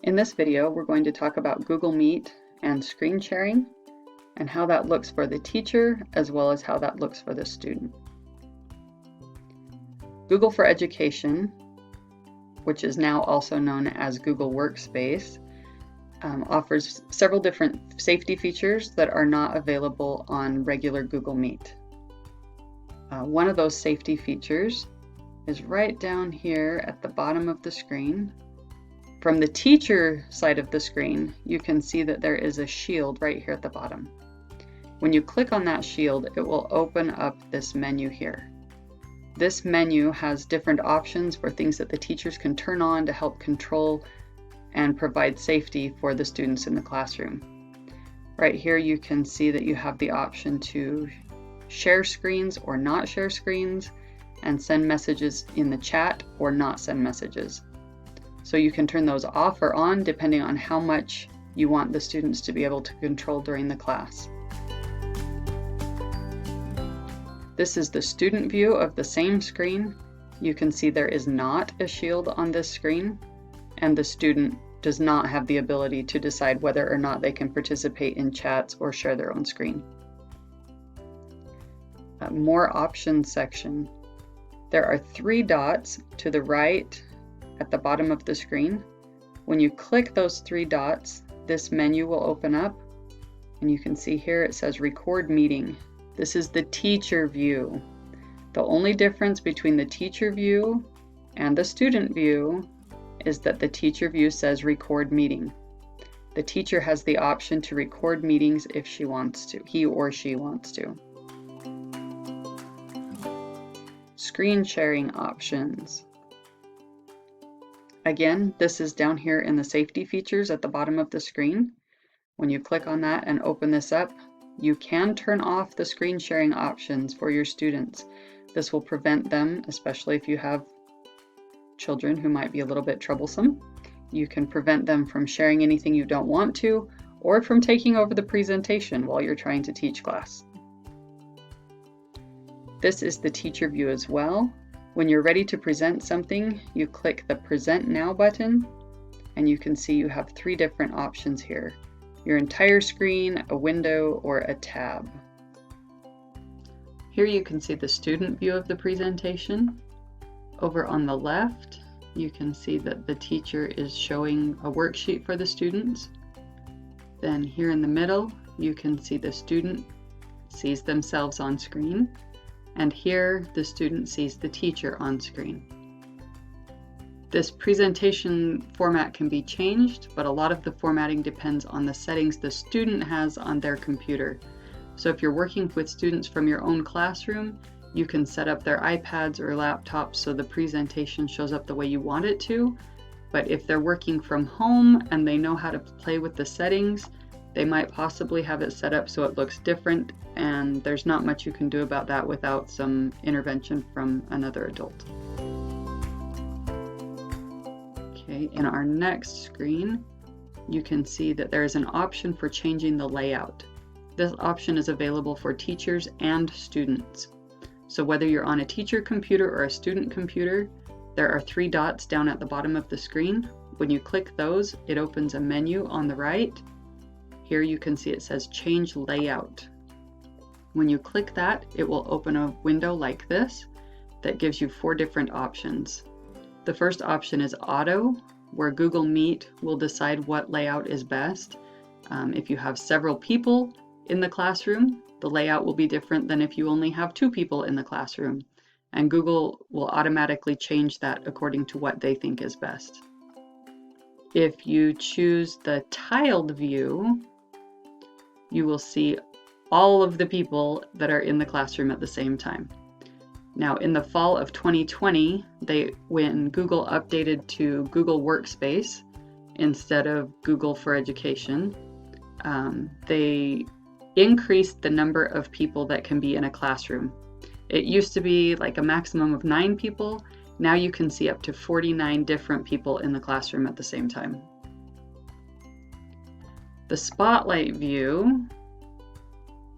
In this video, we're going to talk about Google Meet and screen sharing and how that looks for the teacher as well as how that looks for the student. Google for Education, which is now also known as Google Workspace, offers several different safety features that are not available on regular Google Meet. One of those safety features is right down here at the bottom of the screen. From the teacher side of the screen, you can see that there is a shield right here at the bottom. When you click on that shield, it will open up this menu here. This menu has different options for things that the teachers can turn on to help control and provide safety for the students in the classroom. Right here you can see that you have the option to share screens or not share screens, and send messages in the chat or not send messages. So you can turn those off or on depending on how much you want the students to be able to control during the class. This is the student view of the same screen. You can see there is not a shield on this screen, and the student does not have the ability to decide whether or not they can participate in chats or share their own screen. More options section. There are 3 dots to the right at the bottom of the screen. When you click those 3 dots, this menu will open up, and you can see here it says Record Meeting. This is the teacher view. The only difference between the teacher view and the student view is that the teacher view says Record Meeting. The teacher has the option to record meetings if she wants to, he or she wants to. Screen sharing options. Again, this is down here in the safety features at the bottom of the screen. When you click on that and open this up, you can turn off the screen sharing options for your students. This will prevent them, especially if you have children who might be a little bit troublesome. You can prevent them from sharing anything you don't want to, or from taking over the presentation while you're trying to teach class. This is the teacher view as well. When you're ready to present something, you click the Present Now button, and you can see you have 3 different options here. Your entire screen, a window, or a tab. Here you can see the student view of the presentation. Over on the left, you can see that the teacher is showing a worksheet for the students. Then here in the middle, you can see the student sees themselves on screen. And here, the student sees the teacher on screen. This presentation format can be changed, but a lot of the formatting depends on the settings the student has on their computer. So if you're working with students from your own classroom, you can set up their iPads or laptops so the presentation shows up the way you want it to. But if they're working from home and they know how to play with the settings, they might possibly have it set up so it looks different, and there's not much you can do about that without some intervention from another adult. Okay, in our next screen, you can see that there is an option for changing the layout. This option is available for teachers and students. So whether you're on a teacher computer or a student computer, there are 3 dots down at the bottom of the screen. When you click those, it opens a menu on the right. Here you can see it says Change Layout. When you click that, it will open a window like this that gives you 4 different options. The first option is Auto, where Google Meet will decide what layout is best. If you have several people in the classroom, the layout will be different than if you only have 2 people in the classroom, and Google will automatically change that according to what they think is best. If you choose the tiled view, you will see all of the people that are in the classroom at the same time. Now, in the fall of 2020, when Google updated to Google Workspace instead of Google for Education, they increased the number of people that can be in a classroom. It used to be like a maximum of 9 people. Now you can see up to 49 different people in the classroom at the same time. The spotlight view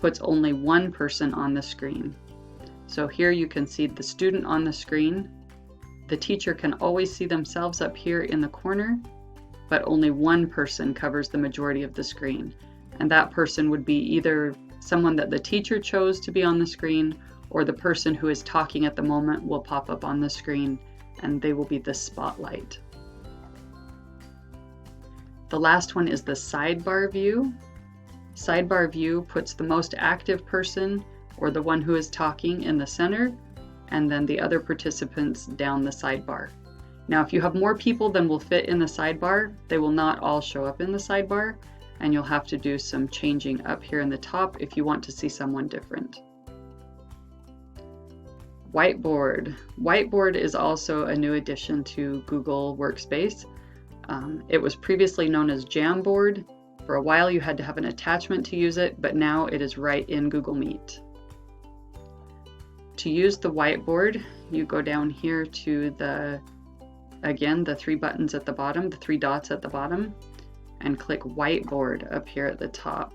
puts only 1 person on the screen. So here you can see the student on the screen. The teacher can always see themselves up here in the corner, but only one person covers the majority of the screen. And that person would be either someone that the teacher chose to be on the screen, or the person who is talking at the moment will pop up on the screen, and they will be the spotlight. The last one is the sidebar view. Sidebar view puts the most active person, or the one who is talking, in the center, and then the other participants down the sidebar. Now, if you have more people than will fit in the sidebar, they will not all show up in the sidebar, and you'll have to do some changing up here in the top if you want to see someone different. Whiteboard. Whiteboard is also a new addition to Google Workspace. It was previously known as Jamboard. For a while you had to have an attachment to use it, but now it is right in Google Meet. To use the whiteboard, you go down here to the three buttons at the bottom, the three dots at the bottom, and click Whiteboard up here at the top.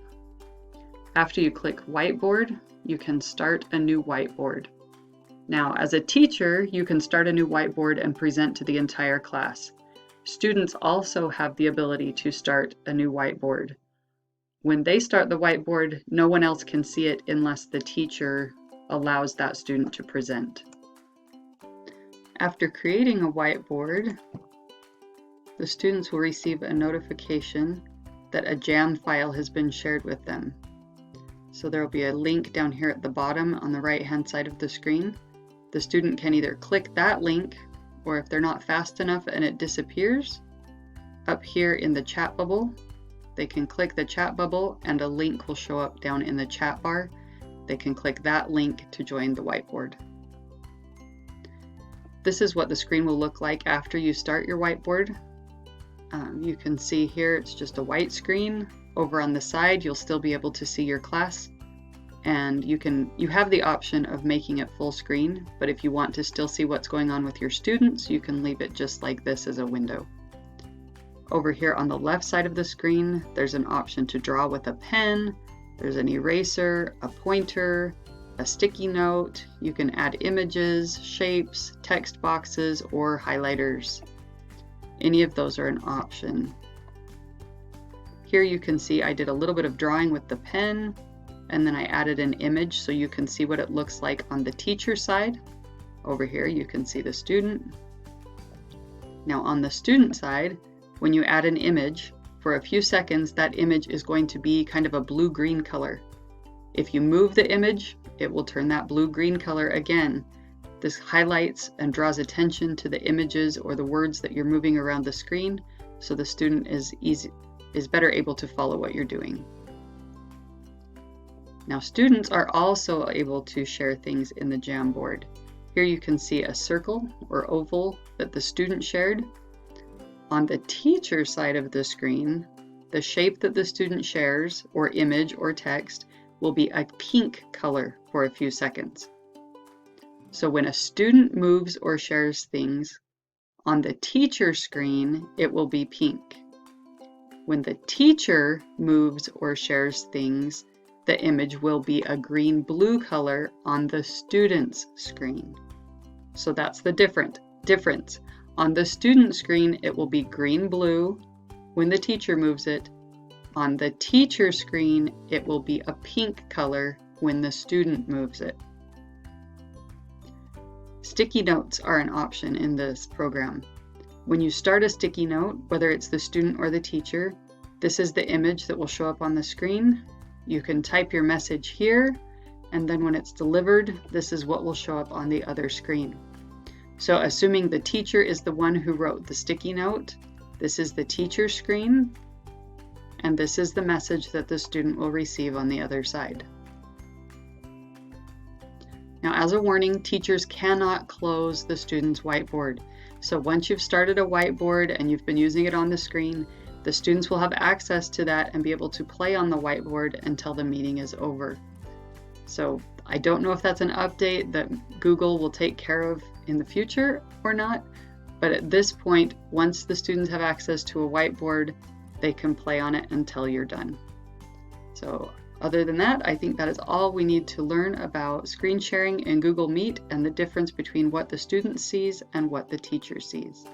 After you click Whiteboard, you can start a new whiteboard. Now, as a teacher, you can start a new whiteboard and present to the entire class. Students also have the ability to start a new whiteboard. When they start the whiteboard, no one else can see it unless the teacher allows that student to present. After creating a whiteboard, the students will receive a notification that a Jam file has been shared with them. So there will be a link down here at the bottom on the right-hand side of the screen. The student can either click that link, or if they're not fast enough and it disappears, up here in the chat bubble, they can click the chat bubble and a link will show up down in the chat bar. They can click that link to join the whiteboard. This is what the screen will look like after you start your whiteboard. You can see here it's just a white screen. Over on the side, you'll still be able to see your class. And you have the option of making it full screen, but if you want to still see what's going on with your students, you can leave it just like this as a window. Over here on the left side of the screen, there's an option to draw with a pen. There's an eraser, a pointer, a sticky note. You can add images, shapes, text boxes, or highlighters. Any of those are an option. Here you can see I did a little bit of drawing with the pen, and then I added an image so you can see what it looks like on the teacher side. Over here you can see the student. Now on the student side, when you add an image, for a few seconds that image is going to be kind of a blue-green color. If you move the image, it will turn that blue-green color again. This highlights and draws attention to the images or the words that you're moving around the screen, so the student is better able to follow what you're doing. Now students are also able to share things in the Jamboard. Here you can see a circle or oval that the student shared. On the teacher side of the screen, the shape that the student shares, or image or text, will be a pink color for a few seconds. So when a student moves or shares things, on the teacher screen, it will be pink. When the teacher moves or shares things, the image will be a green-blue color on the student's screen. So that's the difference. On the student screen, it will be green-blue when the teacher moves it. On the teacher screen, it will be a pink color when the student moves it. Sticky notes are an option in this program. When you start a sticky note, whether it's the student or the teacher, this is the image that will show up on the screen. You can type your message here, and then when it's delivered, this is what will show up on the other screen. So assuming the teacher is the one who wrote the sticky note, this is the teacher screen, and this is the message that the student will receive on the other side. Now, as a warning, teachers cannot close the student's whiteboard. So once you've started a whiteboard and you've been using it on the screen, the students will have access to that and be able to play on the whiteboard until the meeting is over. So I don't know if that's an update that Google will take care of in the future or not, but at this point, once the students have access to a whiteboard, they can play on it until you're done. So other than that, I think that is all we need to learn about screen sharing in Google Meet and the difference between what the student sees and what the teacher sees.